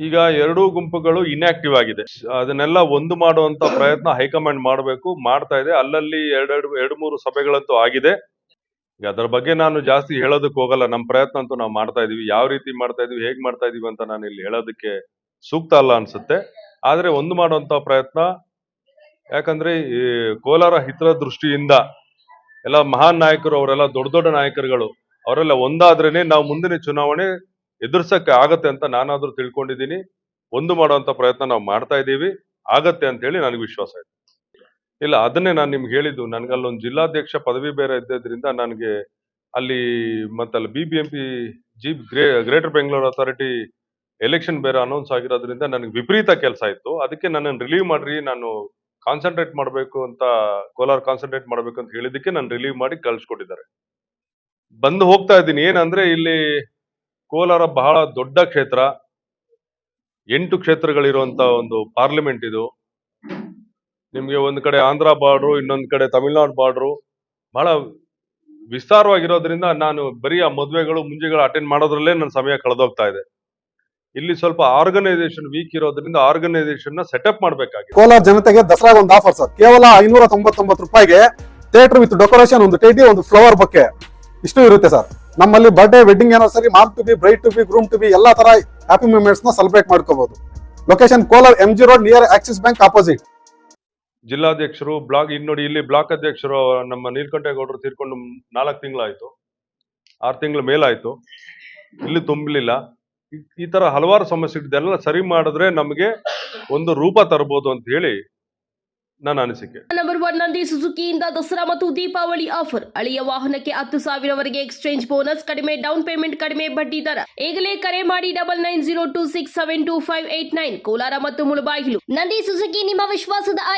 ಈಗ ಎರಡೂ ಗುಂಪುಗಳು ಇನ್ಆಕ್ಟಿವ್ ಆಗಿದೆ. ಅದನ್ನೆಲ್ಲ ಒಂದು ಮಾಡುವಂತ ಪ್ರಯತ್ನ ಹೈಕಮಾಂಡ್ ಮಾಡಬೇಕು, ಮಾಡ್ತಾ ಇದೆ. ಅಲ್ಲಲ್ಲಿ ಎರಡು ಮೂರು ಸಭೆಗಳಂತೂ ಆಗಿದೆ. ಈಗ ಅದರ ಬಗ್ಗೆ ನಾನು ಜಾಸ್ತಿ ಹೇಳೋದಕ್ಕೆ ಹೋಗಲ್ಲ. ನಮ್ಮ ಪ್ರಯತ್ನ ಅಂತೂ ನಾವು ಮಾಡ್ತಾ ಇದೀವಿ. ಯಾವ ರೀತಿ ಮಾಡ್ತಾ ಇದೀವಿ, ಹೇಗ್ ಮಾಡ್ತಾ ಇದೀವಿ ಅಂತ ನಾನು ಇಲ್ಲಿ ಹೇಳೋದಕ್ಕೆ ಸೂಕ್ತ ಅಲ್ಲ ಅನ್ಸುತ್ತೆ. ಆದ್ರೆ ಒಂದು ಮಾಡುವಂತ ಪ್ರಯತ್ನ, ಯಾಕಂದ್ರೆ ಈ ಕೋಲಾರ ಹಿತದೃಷ್ಟಿಯಿಂದ ಎಲ್ಲ ಮಹಾನ್ ನಾಯಕರು, ಅವರೆಲ್ಲ ದೊಡ್ಡ ದೊಡ್ಡ ನಾಯಕರುಗಳು, ಅವರೆಲ್ಲ ಒಂದಾದ್ರೇನೆ ನಾವು ಮುಂದಿನ ಚುನಾವಣೆ ಎದುರಿಸಕ್ಕೆ ಆಗತ್ತೆ ಅಂತ ನಾನಾದ್ರೂ ತಿಳ್ಕೊಂಡಿದ್ದೀನಿ. ಒಂದು ಮಾಡುವಂತ ಪ್ರಯತ್ನ ನಾವು ಮಾಡ್ತಾ ಇದ್ದೀವಿ, ಆಗತ್ತೆ ಅಂತ ಹೇಳಿ ನನಗೆ ವಿಶ್ವಾಸ ಇದೆ. ಇಲ್ಲ, ಅದನ್ನೇ ನಾನು ನಿಮ್ಗೆ ಹೇಳಿದ್ದು. ನನಗೆ ಅಲ್ಲೊಂದು ಜಿಲ್ಲಾಧ್ಯಕ್ಷ ಪದವಿ ಬೇರೆ ಇದ್ದಿದ್ರಿಂದ ನನಗೆ ಅಲ್ಲಿ ಮತ್ತಲ್ಲಿ BBMP greater Bengaluru authority election ಬೇರೆ ಅನೌನ್ಸ್ ಆಗಿರೋದ್ರಿಂದ ನನಗೆ ವಿಪರೀತ ಕೆಲಸ ಇತ್ತು. ಅದಕ್ಕೆ ನನ್ನನ್ನು ರಿಲೀವ್ ಮಾಡ್ರಿ, ನಾನು ಕಾನ್ಸಂಟ್ರೇಟ್ ಮಾಡಬೇಕು ಅಂತ, ಕೋಲಾರ ಕಾನ್ಸಂಟ್ರೇಟ್ ಮಾಡಬೇಕು ಅಂತ ಹೇಳಿದಕ್ಕೆ ನಾನು ರಿಲೀವ್ ಮಾಡಿ ಕಳ್ಸಿಕೊಟ್ಟಿದ್ದಾರೆ. ಬಂದು ಹೋಗ್ತಾ ಇದ್ದೀನಿ. ಏನಂದ್ರೆ ಇಲ್ಲಿ ಕೋಲಾರ ಬಹಳ ದೊಡ್ಡ ಕ್ಷೇತ್ರ, 8 ಕ್ಷೇತ್ರಗಳಿರುವಂತ ಒಂದು ಪಾರ್ಲಿಮೆಂಟ್ ಇದು. ನಿಮ್ಗೆ ಒಂದ್ ಕಡೆ ಆಂಧ್ರ ಬಾರ್ಡ್ರು, ಇನ್ನೊಂದ್ ಕಡೆ ತಮಿಳ್ನಾಡು ಬಾರ್ಡ್ರು, ಬಹಳ ವಿಸ್ತಾರವಾಗಿರೋದ್ರಿಂದ ನಾನು ಬರೀ ಆ ಮದುವೆಗಳು ಮುಂಜಿಗಳು ಅಟೆಂಡ್ ಮಾಡೋದ್ರಲ್ಲೇ ನನ್ನ ಸಮಯ ಕಳೆದೋಗ್ತಾ ಇದೆ. ಇಲ್ಲಿ ಸ್ವಲ್ಪ ಆರ್ಗನೈಸೇಷನ್ ವೀಕ್ ಇರೋದ್ರಿಂದ ಆರ್ಗನೈಸೇಷನ್ ನ ಸೆಟಪ್ ಮಾಡಬೇಕಾಗಿದೆ. ಕೋಲಾರ ಜನತೆಗೆ ದಸರಾ ಒಂದು ಆಫರ್ ಸರ್, ಕೇವಲ 599 ರೂಪಾಯಿಗೆ ಥಿಯೇಟರ್ ವಿತ್ ಡೆಕೋರೇಷನ್, ಒಂದು ಟೇಟಿ, ಒಂದು ಫ್ಲವರ್ ಬೊಕ್ಕೆ ಇಷ್ಟು ಇರುತ್ತೆ ಸರ್. ನಮ್ಮಲ್ಲಿ birthday, wedding anniversary, mom to be, bride to be, groom to be ಎಲ್ಲಾ ತರ ಹ್ಯಾಪಿ ಮೂಮೆಂಟ್ಸ್ ನ ಸೆಲೆಬ್ರೇಟ್ ಮಾಡ್ಕೋಬಹುದು. Location Kolar MG road near Axis bank opposite. ಜಿಲ್ಲಾಧ್ಯಕ್ಷರು ಬ್ಲಾಕ್ ನೋಡಿ, ಇಲ್ಲಿ ಬ್ಲಾಕ್ ಅಧ್ಯಕ್ಷರು ನಮ್ಮ ನೀಲಕಂಠೇಗೌಡರು ತೀರ್ಕೊಂಡು 4 ತಿಂಗಳಾಯ್ತು, 6 ತಿಂಗಳ ಮೇಲಾಯ್ತು, ಇಲ್ಲಿ ತುಂಬಲಿಲ್ಲ. ಈ ತರ ಹಲವಾರು ಸಮಸ್ಯೆ ಇದೆಲ್ಲ ಸರಿ ಮಾಡಿದ್ರೆ ನಮಗೆ ಒಂದು ರೂಪ ತರಬಹುದು ಅಂತ ಹೇಳಿ ನನ್ನ ಅನಿಸಿಕೆ. ನಂಬರ್ 1 ನಂದಿ ಸುಜುಕಿಯಿಂದ ದಸರಾ ಮತ್ತು ದೀಪಾವಳಿ ಆಫರ್. ಹಳೆಯ ವಾಹನಕ್ಕೆ 10,000 ವರೆಗೆ ಎಕ್ಸ್ಚೇಂಜ್ ಬೋನಸ್, ಕಡಿಮೆ ಡೌನ್ ಪೇಮೆಂಟ್, ಕಡಿಮೆ ಬಡ್ಡಿ ದರ. ಈಗಲೇ ಕರೆ ಮಾಡಿ 9902672589. ಕೋಲಾರ ಮತ್ತು ಮುಳಬಾಗಿಲು. ನಂದಿ ಸುಜುಕಿ ನಿಮ್ಮ ವಿಶ್ವಾಸದ ಆಯ್ಕೆ.